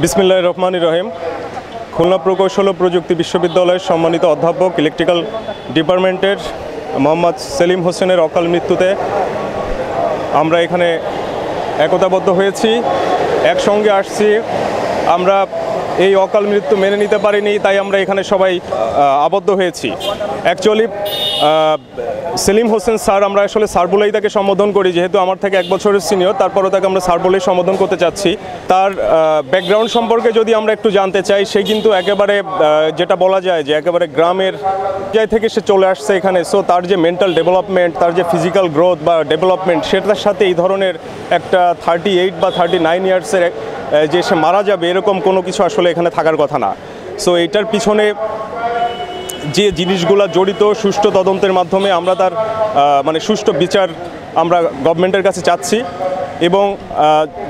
বিসমিল্লাহির রহমানির রহিম। খুলনা প্রকৌশল ও প্রযুক্তি বিশ্ববিদ্যালয়ের সম্মানিত অধ্যাপক ইলেকট্রিক্যাল ডিপার্টমেন্টের মোহাম্মদ সেলিম হোসেনের অকাল মৃত্যুতে আমরা এখানে একতাবদ্ধ হয়েছি, একসঙ্গে আসছি। আমরা এই অকাল মৃত্যু মেনে নিতে পারিনি, তাই আমরা এখানে সবাই আবদ্ধ হয়েছি। অ্যাকচুয়ালি সেলিম হোসেন স্যার, আমরা আসলে স্যার বলেই তাকে সম্বোধন করি, যেহেতু আমার থেকে 1 বছরের সিনিয়র, তারপরেও তাকে আমরা স্যার বলেই সম্বোধন করতে চাচ্ছি। তার ব্যাকগ্রাউন্ড সম্পর্কে যদি আমরা একটু জানতে চাই, সে কিন্তু একেবারে যেটা বলা যায় যে একেবারে গ্রামের জায়গা থেকে সে চলে আসছে এখানে। সো তার যে মেন্টাল ডেভেলপমেন্ট, তার যে ফিজিক্যাল গ্রোথ বা ডেভেলপমেন্ট, সেটার সাথে এই ধরনের একটা 38 বা 39 ইয়ার্সের যে সে মারা যাবে, এরকম কোনো কিছু আসলে এখানে থাকার কথা না। সো এইটার পিছনে যে জিনিসগুলো জড়িত, সুষ্ঠু তদন্তের মাধ্যমে আমরা তার সুষ্ঠু বিচার আমরা গভর্নমেন্টের কাছে চাচ্ছি। এবং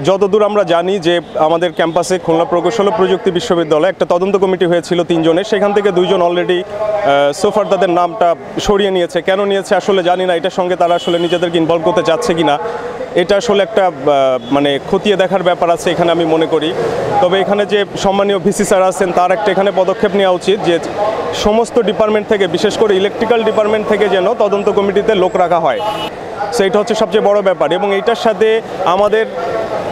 যতদূর আমরা জানি যে আমাদের ক্যাম্পাসে খুলনা প্রকৌশল ও প্রযুক্তি বিশ্ববিদ্যালয়ে একটা তদন্ত কমিটি হয়েছিল 3 জনের, সেখান থেকে 2 জন অলরেডি সোফার তাদের নামটা সরিয়ে নিয়েছে। কেন নিয়েছে আসলে জানি না, এটার সঙ্গে তারা আসলে নিজেদেরকে ইনভলভ করতে চাচ্ছে কি না, এটা আসলে একটা খতিয়ে দেখার ব্যাপার আছে এখানে আমি মনে করি। তবে এখানে যে সম্মানীয় ভিসি স্যার আছেন, তার একটা এখানে পদক্ষেপ নেওয়া উচিত যে সমস্ত ডিপার্টমেন্ট থেকে, বিশেষ করে ইলেকট্রিক্যাল ডিপার্টমেন্ট থেকে যেন তদন্ত কমিটিতে লোক রাখা হয়। সেইটা হচ্ছে সবচেয়ে বড় ব্যাপার। এবং এইটার সাথে আমাদের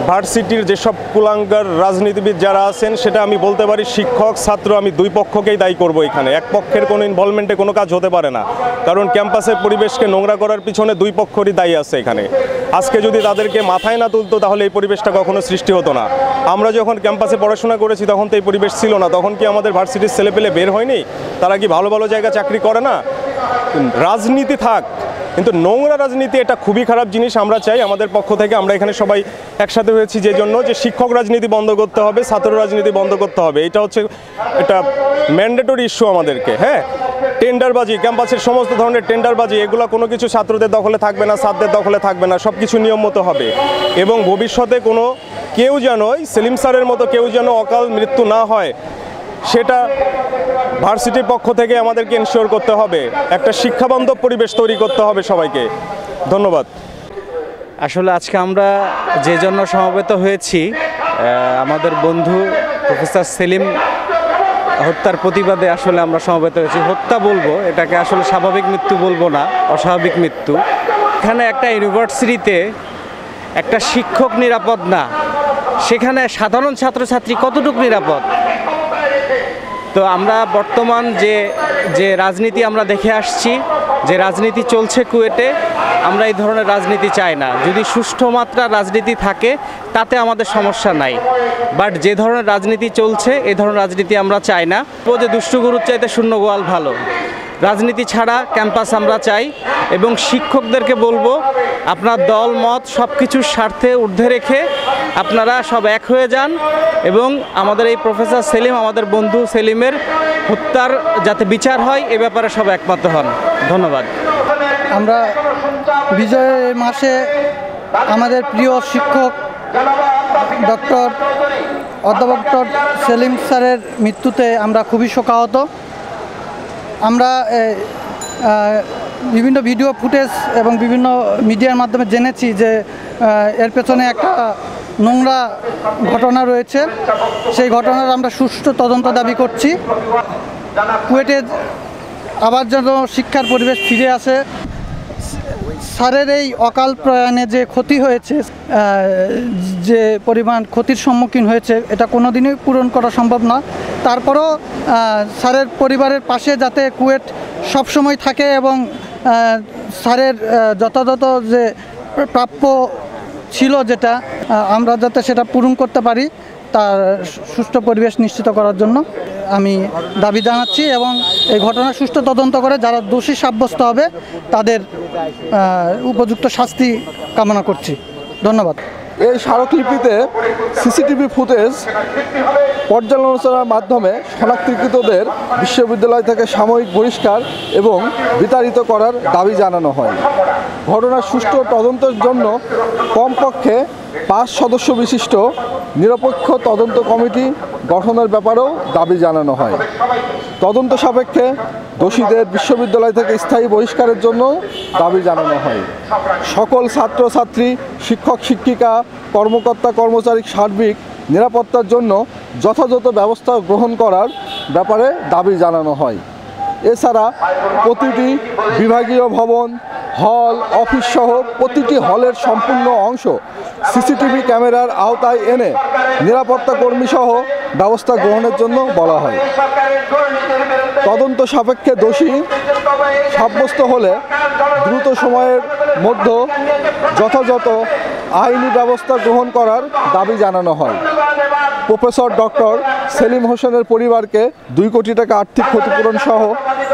ভার্সিটির যেসব কুলাঙ্গার রাজনীতিবিদ যারা আছেন, সেটা আমি বলতে পারি শিক্ষক ছাত্র, আমি 2 পক্ষকেই দায়ী করব। এখানে এক পক্ষের কোনো ইনভলভমেন্টে কোনো কাজ হতে পারে না, কারণ ক্যাম্পাসের পরিবেশকে নোংরা করার পিছনে 2 পক্ষরই দায়ী আছে এখানে। আজকে যদি তাদেরকে মাথায় না তুলতো, তাহলে এই পরিবেশটা কখনো সৃষ্টি হতো না। আমরা যখন ক্যাম্পাসে পড়াশোনা করেছি, তখন তো এই পরিবেশ ছিল না। তখন কি আমাদের ভার্সিটির ছেলেপেলে বের হয়নি? তারা কি ভালো ভালো জায়গায় চাকরি করে না? রাজনীতি থাক, কিন্তু নোংরা রাজনীতি এটা খুবই খারাপ জিনিস। আমরা চাই আমাদের পক্ষ থেকে, আমরা এখানে সবাই একসাথে হয়েছি যে জন্য, যে শিক্ষক রাজনীতি বন্ধ করতে হবে, ছাত্র রাজনীতি বন্ধ করতে হবে। এটা হচ্ছে একটা ম্যান্ডেটরি ইস্যু আমাদেরকে। হ্যাঁ, টেন্ডারবাজি, ক্যাম্পাসের সমস্ত ধরনের টেন্ডারবাজি, এগুলো কোনো কিছু ছাত্রদের দখলে থাকবে না, ছাত্রদের দখলে থাকবে না, সব কিছু নিয়ম মতো হবে। এবং ভবিষ্যতে কেউ যেন সেলিম স্যারের মতো কেউ যেন অকাল মৃত্যু না হয়, সেটা ভার্সিটির পক্ষ থেকে আমাদেরকে এনশিওর করতে হবে। একটা শিক্ষাবান্ধব পরিবেশ তৈরি করতে হবে সবাইকে। ধন্যবাদ। আসলে আজকে আমরা যে জন্য সমবেত হয়েছি, আমাদের বন্ধু প্রফেসর সেলিম হত্যার প্রতিবাদে আসলে আমরা সমবেত হয়েছি। হত্যা বলবো এটাকে, আসলে স্বাভাবিক মৃত্যু বলবো না, অস্বাভাবিক মৃত্যু। এখানে একটা ইউনিভার্সিটিতে একটা শিক্ষক নিরাপদ না, সেখানে সাধারণ ছাত্রছাত্রী কতটুকু নিরাপদ? তো আমরা বর্তমান যে রাজনীতি আমরা দেখে আসছি, যে রাজনীতি চলছে কুয়েটে, আমরা এই ধরনের রাজনীতি চাই না। যদি সুষ্ঠু মাত্রার রাজনীতি থাকে তাতে আমাদের সমস্যা নাই, বাট যে ধরনের রাজনীতি চলছে এই ধরনের রাজনীতি আমরা চাই না। যে দুষ্টু গরুর চাইতে শূন্য গোয়াল ভালো, রাজনীতি ছাড়া ক্যাম্পাস আমরা চাই। এবং শিক্ষকদেরকে বলবো, আপনার দল মত সব কিছুর স্বার্থে ঊর্ধ্বে রেখে আপনারা সব এক হয়ে যান এবং আমাদের এই প্রফেসর সেলিম, আমাদের বন্ধু সেলিমের হত্যার যাতে বিচার হয়, এ ব্যাপারে সব একমত হন। ধন্যবাদ। আমরা বিজয় মাসে আমাদের প্রিয় শিক্ষক অধ্যাপক ডক্টর সেলিম স্যারের মৃত্যুতে আমরা খুবই শোকাহত। আমরা বিভিন্ন ভিডিও ফুটেজ এবং বিভিন্ন মিডিয়ার মাধ্যমে জেনেছি যে এর পেছনে একটা নোংরা ঘটনা রয়েছে। সেই ঘটনার আমরা সুষ্ঠু তদন্ত দাবি করছি। কুয়েটে আবার যেন শিক্ষার পরিবেশ ফিরে আসে। স্যারের এই অকাল প্রয়াণে যে ক্ষতি হয়েছে, যে পরিমাণ ক্ষতির সম্মুখীন হয়েছে, এটা কোনো দিনই পূরণ করা সম্ভব না। তারপরও স্যারের পরিবারের পাশে যাতে কুয়েট সবসময় থাকে এবং স্যারের যথাযথ যে প্রাপ্য ছিল, যেটা আমরা যাতে সেটা পূরণ করতে পারি, তার সুষ্ঠু পরিবেশ নিশ্চিত করার জন্য আমি দাবি জানাচ্ছি। এবং এই ঘটনার সুষ্ঠু তদন্ত করে যারা দোষী সাব্যস্ত হবে তাদের উপযুক্ত শাস্তি কামনা করছি। ধন্যবাদ। এই স্মারকলিপিতে সিসিটিভি ফুটেজ পর্যালোচনার মাধ্যমে শনাক্তকৃতদের বিশ্ববিদ্যালয় থেকে সাময়িক বহিষ্কার এবং বিতাড়িত করার দাবি জানানো হয়। ঘটনার সুষ্ঠু তদন্তের জন্য কমপক্ষে 5 সদস্য বিশিষ্ট নিরপেক্ষ তদন্ত কমিটি গঠনের ব্যাপারেও দাবি জানানো হয়। তদন্ত সাপেক্ষে দোষীদের বিশ্ববিদ্যালয় থেকে স্থায়ী বহিষ্কারের জন্য দাবি জানানো হয়। সকল ছাত্রছাত্রী, শিক্ষক শিক্ষিকা, কর্মকর্তা কর্মচারীর সার্বিক নিরাপত্তার জন্য যথাযথ ব্যবস্থা গ্রহণ করার ব্যাপারে দাবি জানানো হয়। এছাড়া প্রতিটি বিভাগীয় ভবন, হল, অফিস সহ প্রতিটি হলের সম্পূর্ণ অংশ সিসিটিভি ক্যামেরার আওতায় এনে নিরাপত্তা কর্মী সহ ব্যবস্থা গ্রহণের জন্য বলা হয়। তদন্ত সাপেক্ষে দোষী সাব্যস্ত হলে দ্রুত সময়ের মধ্যে যথাযথ আইনি ব্যবস্থা গ্রহণ করার দাবি জানানো হয়। প্রফেসর ডক্টর সেলিম হোসেনের পরিবারকে 2 কোটি টাকা আর্থিক ক্ষতিপূরণ সহ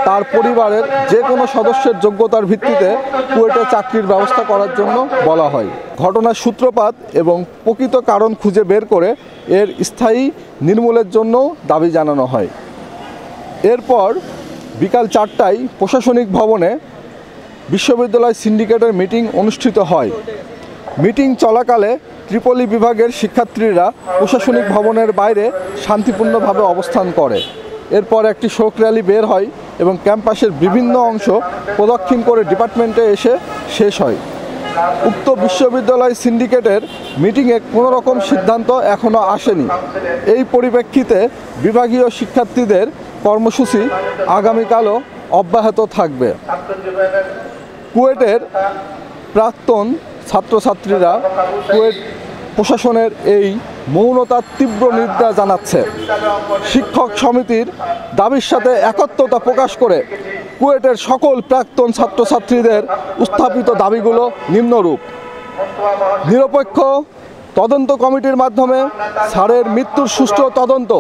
তার পরিবারের যে কোনো সদস্যের যোগ্যতার ভিত্তিতে কুয়েটে চাকরির ব্যবস্থা করার জন্য বলা হয়। ঘটনার সূত্রপাত এবং প্রকৃত কারণ খুঁজে বের করে এর স্থায়ী নির্মূলের জন্য দাবি জানানো হয়। এরপর বিকাল 4টায় প্রশাসনিক ভবনে বিশ্ববিদ্যালয় সিন্ডিকেটের মিটিং অনুষ্ঠিত হয়। মিটিং চলাকালে ত্রিপলি বিভাগের শিক্ষার্থীরা প্রশাসনিক ভবনের বাইরে শান্তিপূর্ণভাবে অবস্থান করে। এরপর একটি শোক র্যালি বের হয় এবং ক্যাম্পাসের বিভিন্ন অংশ প্রদক্ষিণ করে ডিপার্টমেন্টে এসে শেষ হয়। উক্ত বিশ্ববিদ্যালয় সিন্ডিকেটের মিটিংয়ে কোনো রকম সিদ্ধান্ত এখনও আসেনি। এই পরিপ্রেক্ষিতে বিভাগীয় শিক্ষার্থীদের কর্মসূচি আগামীকালও অব্যাহত থাকবে। কুয়েটের প্রাক্তন ছাত্রছাত্রীরা কুয়েট প্রশাসনের এই মৌনতার তীব্র নিন্দা জানাচ্ছে। শিক্ষক সমিতির দাবির সাথে একত্রতা প্রকাশ করে কুয়েটের সকল প্রাক্তন ছাত্রছাত্রীদের উত্থাপিত দাবিগুলো নিম্নরূপ: নিরপেক্ষ তদন্ত কমিটির মাধ্যমে স্যারের মৃত্যুর সুষ্ঠু তদন্ত,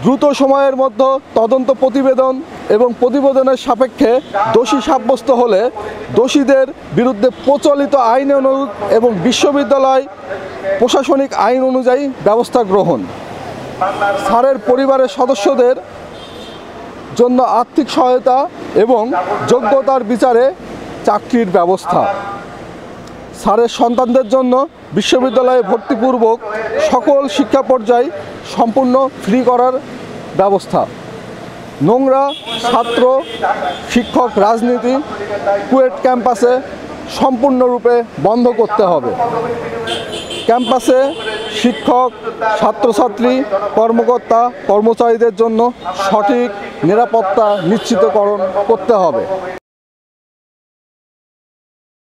দ্রুত সময়ের মধ্যে তদন্ত প্রতিবেদন এবং প্রতিবেদনের সাপেক্ষে দোষী সাব্যস্ত হলে দোষীদের বিরুদ্ধে প্রচলিত আইন অনুযায়ী এবং বিশ্ববিদ্যালয় প্রশাসনিক আইন অনুযায়ী ব্যবস্থা গ্রহণ, স্যারের পরিবারের সদস্যদের জন্য আর্থিক সহায়তা এবং যোগ্যতার বিচারে চাকরির ব্যবস্থা, স্যারের সন্তানদের জন্য বিশ্ববিদ্যালয়ে ভর্তিপূর্বক সকল শিক্ষা পর্যায় সম্পূর্ণ ফ্রি করার ব্যবস্থা, নোংরা ছাত্র শিক্ষক রাজনীতি কুয়েট ক্যাম্পাসে সম্পূর্ণরূপে বন্ধ করতে হবে। ক্যাম্পাসে শিক্ষক, ছাত্রছাত্রী, কর্মকর্তা, কর্মচারীদের জন্য সঠিক নিরাপত্তা নিশ্চিতকরণ করতে হবে।